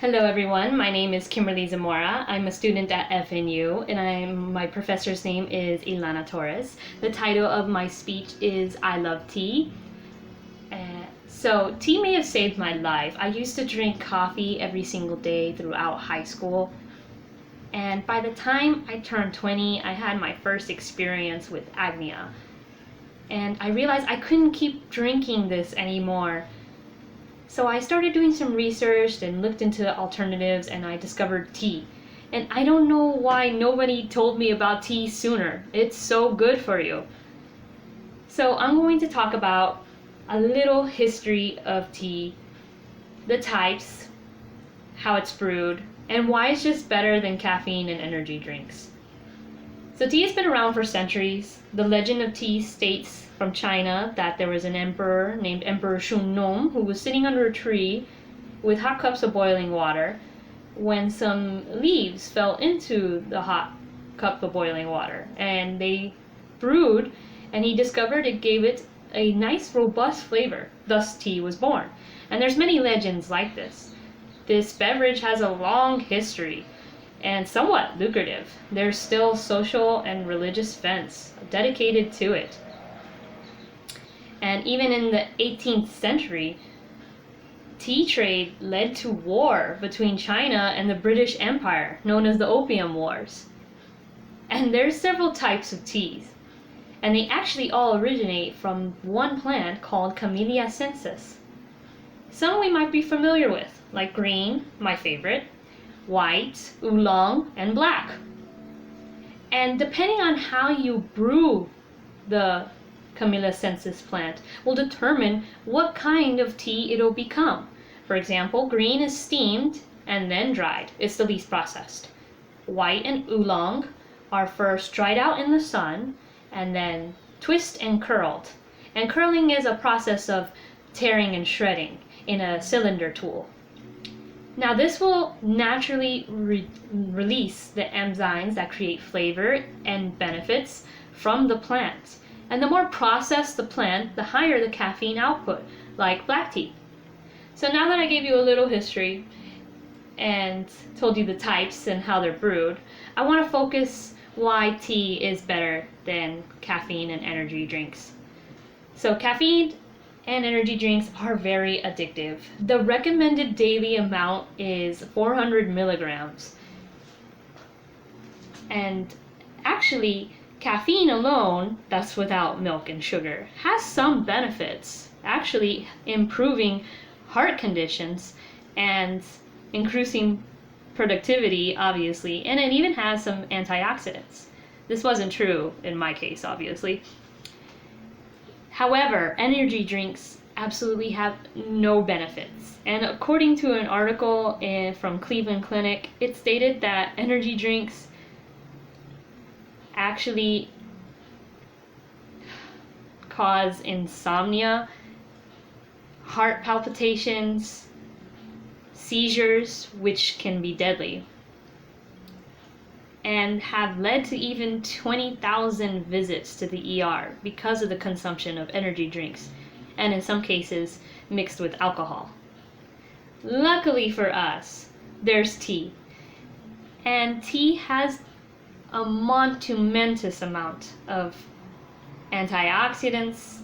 Hello everyone, my name is Kimberly Zamora. I'm a student at FNU and my professor's name is Ilana Torres. The title of my speech is I Love Tea. So tea may have saved my life. I used to drink coffee every single day throughout high school. And by the time I turned 20, I had my first experience with agnia. And I realized I couldn't keep drinking this anymore. So I started doing some research and looked into alternatives, and I discovered tea. And I don't know why nobody told me about tea sooner. It's so good for you. So I'm going to talk about a little history of tea, the types, how it's brewed, and why it's just better than caffeine and energy drinks. So tea has been around for centuries. The legend of tea states from China that there was an emperor named Emperor Shun who was sitting under a tree with hot cups of boiling water when some leaves fell into the hot cup of boiling water, and they brewed, and he discovered it gave it a nice robust flavor. Thus tea was born. And there's many legends like this. This beverage has a long history and somewhat lucrative. There's still social and religious events dedicated to it. And even in the 18th century, tea trade led to war between China and the British Empire, known as the Opium Wars. And there's several types of teas, and they actually all originate from one plant called Camellia sinensis. Some we might be familiar with, like green, my favorite, white, oolong, and black. And depending on how you brew the Camellia sinensis plant will determine what kind of tea it'll become. For example, green is steamed and then dried. It's the least processed. White and oolong are first dried out in the sun and then twist and curled. And curling is a process of tearing and shredding in a cylinder tool. Now this will naturally release the enzymes that create flavor and benefits from the plant. And the more processed the plant, the higher the caffeine output, like black tea. So now that I gave you a little history and told you the types and how they're brewed, I want to focus why tea is better than caffeine and energy drinks. So caffeine and energy drinks are very addictive. The recommended daily amount is 400 milligrams. And actually, caffeine alone, that's without milk and sugar, has some benefits, actually improving heart conditions and increasing productivity, obviously, and it even has some antioxidants. This wasn't true in my case, obviously. However, energy drinks absolutely have no benefits. And according to an article from Cleveland Clinic, it stated that energy drinks actually cause insomnia, heart palpitations, seizures, which can be deadly, and have led to even 20,000 visits to the ER because of the consumption of energy drinks, and in some cases mixed with alcohol. Luckily for us, there's tea, and tea has a monumentous amount of antioxidants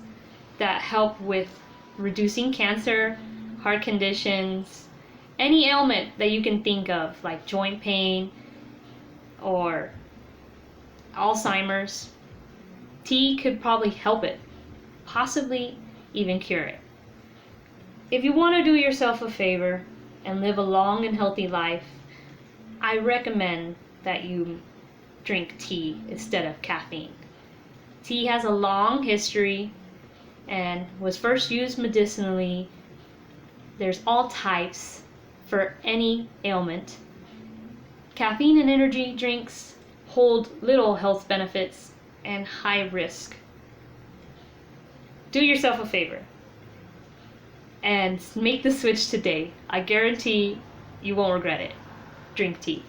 that help with reducing cancer, heart conditions, any ailment that you can think of, like joint pain or Alzheimer's. Tea could probably help it, possibly even cure it. If you want to do yourself a favor and live a long and healthy life, I recommend that you drink tea instead of caffeine. Tea has a long history and was first used medicinally. There's all types for any ailment. Caffeine and energy drinks hold little health benefits and high risk. Do yourself a favor and make the switch today. I guarantee you won't regret it. Drink tea.